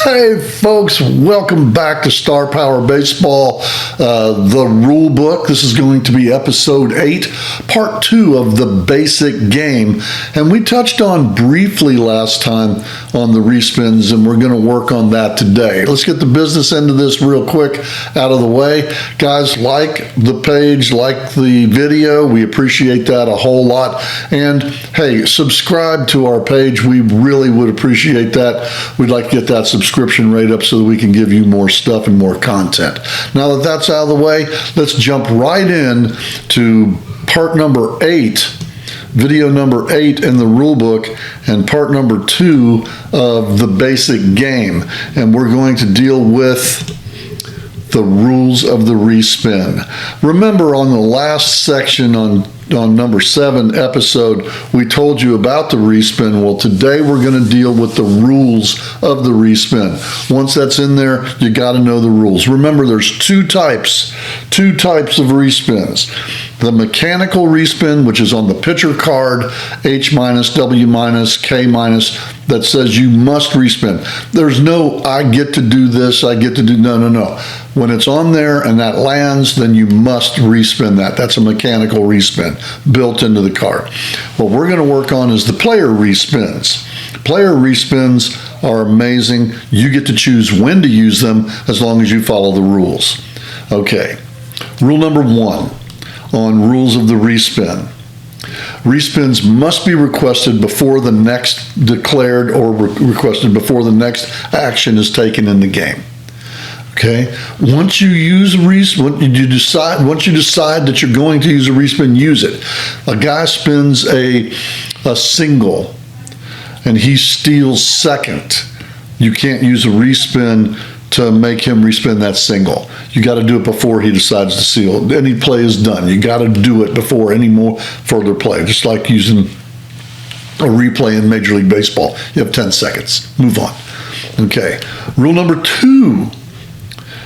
Hey folks, welcome back to Star Power Baseball, the rule book. This is going to be episode 8, part 2 of the basic game. And we touched on briefly last time on the respins, and we're going to work on that today. Let's get the business end of this real quick out of the way. Guys, like the page, like the video. We appreciate that a whole lot. And hey, subscribe to our page. We really would appreciate that. We'd like to get that subscription rate up so that we can give you more stuff and more content. Now that that's out of the way, let's jump right in to part number 8, video number 8 in the rule book, and part number 2 of the basic game. And we're going to deal with the rules of the respin. Remember, on the last section on number 7 episode, we told you about the respin. Well, today we're going to deal with the rules of the respin. Once that's in there, you got to know the rules. Remember, there's two types of respins. The mechanical respin, which is on the pitcher card, H minus, W minus, K minus, that says you must respin. There's no, I get to do this, I get to do, no. When it's on there and that lands, then you must respin that. That's a mechanical respin built into the card. What we're going to work on is the player respins. Player respins are amazing. You get to choose when to use them as long as you follow the rules. Okay, rule number 1 on rules of the respin. Respins must be requested before the next declared or requested before the next action is taken in the game. Okay, once you use a respin, once you decide that you're going to use a respin, use it. A guy spins a single and he steals second. You can't use a respin to make him respin that single. You got to do it before he decides to steal. Any play is done. You got to do it before any more further play. Just like using a replay in Major League Baseball. You have 10 seconds. Move on. Okay. Rule number 2.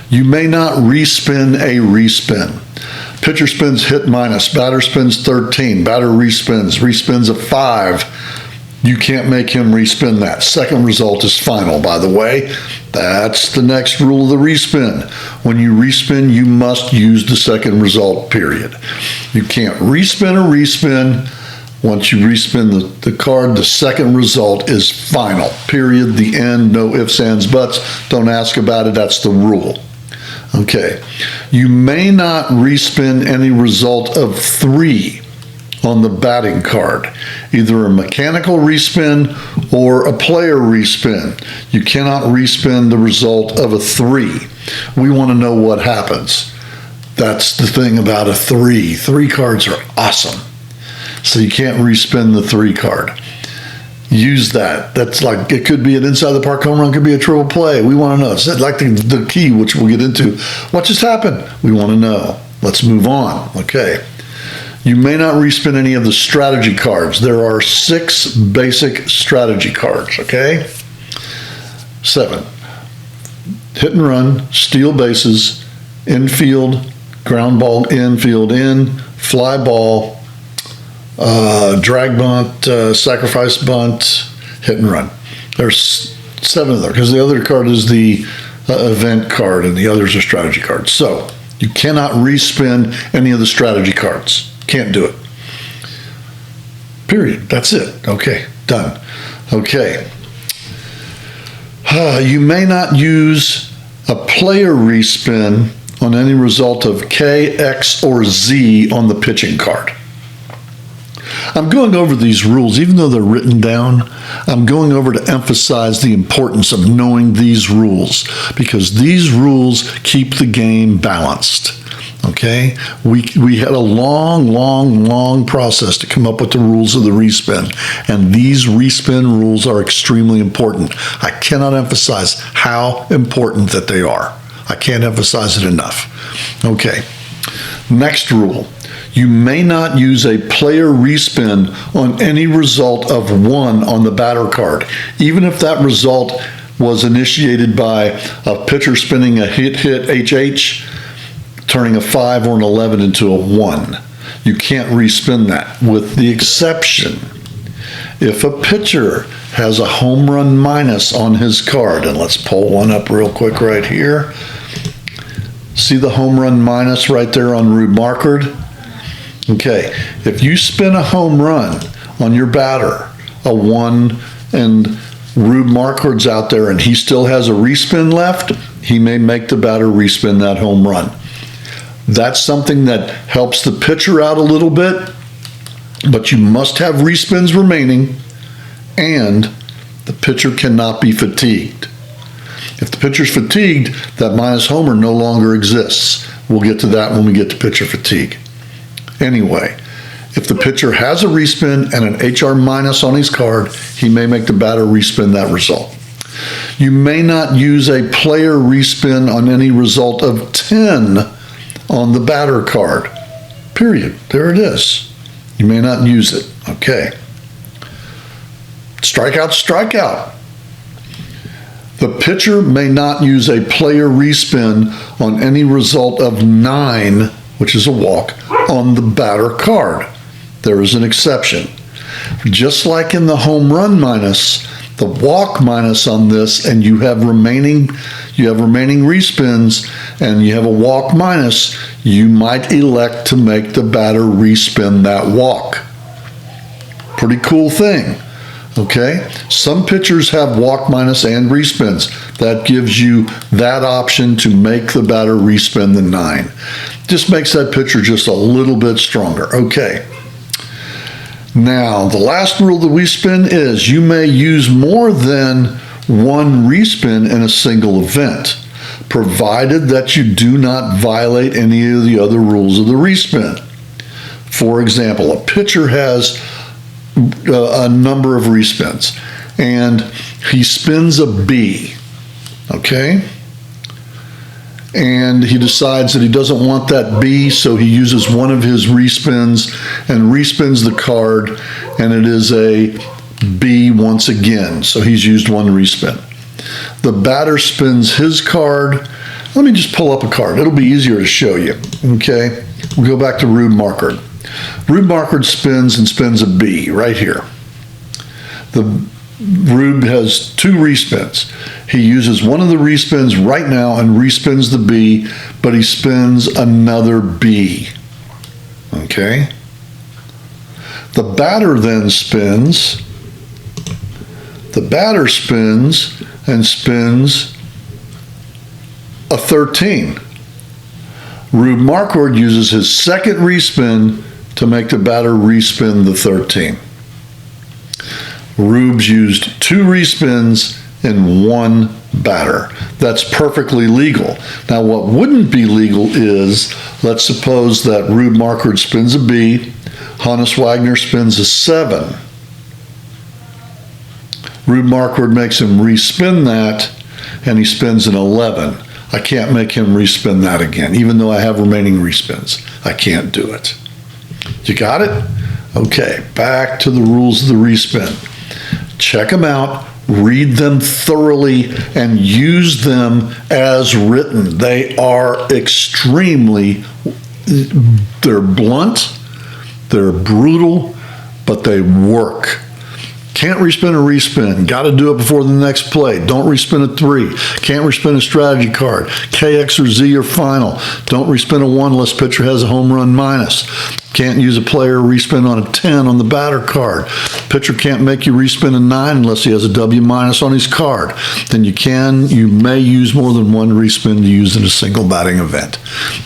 You may not respin a respin. Pitcher spins hit minus. Batter spins 13. Batter respins a 5. You can't make him respin that. Second result is final, by the way. That's the next rule of the respin. When you respin, you must use the second result, period. You can't respin a respin. Once you respin the card, the second result is final, period. The end, no ifs, ands, buts. Don't ask about it. That's the rule. Okay. You may not respin any result of 3 on the batting card, either a mechanical respin or a player respin. You cannot respin the result of a 3. We want to know what happens. That's the thing about a 3. 3 cards are awesome. So you can't respin the 3 card. Use that. That's like, it could be an inside the park home run, could be a triple play. We want to know. It's like the key, which we'll get into. What just happened? We want to know. Let's move on. Okay. You may not respin any of the strategy cards. There are 6 basic strategy cards, okay? 7. Hit and run, steal bases, infield, ground ball, infield in, fly ball, drag bunt, sacrifice bunt, hit and run. There's 7 of them because the other card is the event card and the others are strategy cards. So you cannot respin any of the strategy cards. Can't do it. Period. That's it. Okay. Done. Okay. You may not use a player respin on any result of K, X, or Z on the pitching card. I'm going over these rules, even though they're written down. I'm going over to emphasize the importance of knowing these rules because these rules keep the game balanced. Okay, we had a long process to come up with the rules of the respin, and these respin rules are extremely important. I cannot emphasize how important that they are. I can't emphasize it enough. Okay, next rule. You may not use a player respin on any result of 1 on the batter card, even if that result was initiated by a pitcher spinning a hit, HH, turning a 5 or an 11 into a 1. You can't respin that, with the exception If a pitcher has a home run minus on his card, and let's pull one up real quick right here. See the home run minus right there on Rube Markard? Okay, if you spin a home run on your batter, a 1, and Rube Markard's out there and he still has a respin left, he may make the batter respin that home run. That's something that helps the pitcher out a little bit, but you must have respins remaining, and the pitcher cannot be fatigued. If the pitcher's fatigued, that minus homer no longer exists. We'll get to that when we get to pitcher fatigue. Anyway, if the pitcher has a respin and an HR minus on his card, he may make the batter respin that result. You may not use a player respin on any result of 10 on the batter card. Period. There it is. You may not use it. Okay. Strikeout, strikeout. The pitcher may not use a player respin on any result of 9, which is a walk, on the batter card. There is an exception. Just like in the home run minus, the walk minus on this, and you have remaining respins, and you have a walk minus, you might elect to make the batter respin that walk. Pretty cool thing. Okay, some pitchers have walk minus and respins. That gives you that option to make the batter respin the 9. Just makes that pitcher just a little bit stronger. Okay. Now, the last rule that we spin is you may use more than one respin in a single event, provided that you do not violate any of the other rules of the respin. For example, a pitcher has a number of respins, and he spins a B, okay? And he decides that he doesn't want that B, so he uses one of his respins and respins the card, and it is a B once again, so he's used one respin. The batter spins his card. Let me just pull up a card. It'll be easier to show you, okay? We'll go back to Rube Markard. Rube Markard spins and spins a B right here. Rube has 2 respins. He uses one of the respins right now and respins the B, but he spins another B. Okay? The batter then spins. The batter spins and spins a 13. Rube Markard uses his second respin to make the batter respin the 13. Rube's used 2 respins in 1 batter. That's perfectly legal. Now, what wouldn't be legal is, let's suppose that Rube Markard spins a B, Hannes Wagner spins a 7. Rube Markard makes him respin that, and he spins an 11. I can't make him respin that again, even though I have remaining respins. I can't do it. You got it? Okay, back to the rules of the respin. Check them out, read them thoroughly, and use them as written. They are they're blunt, they're brutal, but they work. Can't respin a respin. Got to do it before the next play. Don't respin a 3. Can't respin a strategy card. KX or Z or final. Don't respin a 1 unless pitcher has a home run minus. Can't use a player respin on a 10 on the batter card. Pitcher can't make you respin a 9 unless he has a W minus on his card. Then you may use more than one respin to use in a single batting event.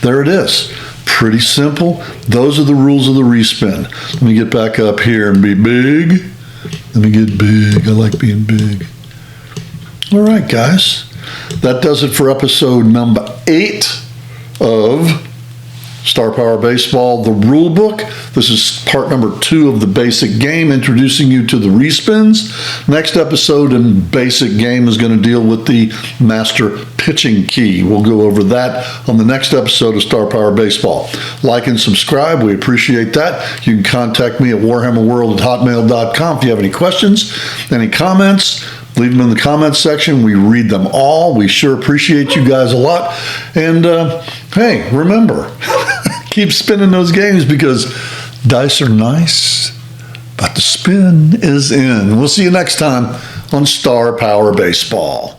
There it is. Pretty simple. Those are the rules of the respin. Let me get back up here and be big. Let me get big. I like being big. All right, guys. That does it for episode number 8 of Star Power Baseball, the Rulebook. This is part number 2 of the basic game, introducing you to the respins. Next episode in basic game is going to deal with the master pitching key. We'll go over that on the next episode of Star Power Baseball. Like and subscribe. We appreciate that. You can contact me at warhammerworld@hotmail.com if you have any questions, any comments. Leave them in the comments section. We read them all. We sure appreciate you guys a lot. And hey, remember, keep spinning those games because dice are nice, but the spin is in. We'll see you next time on Star Power Baseball.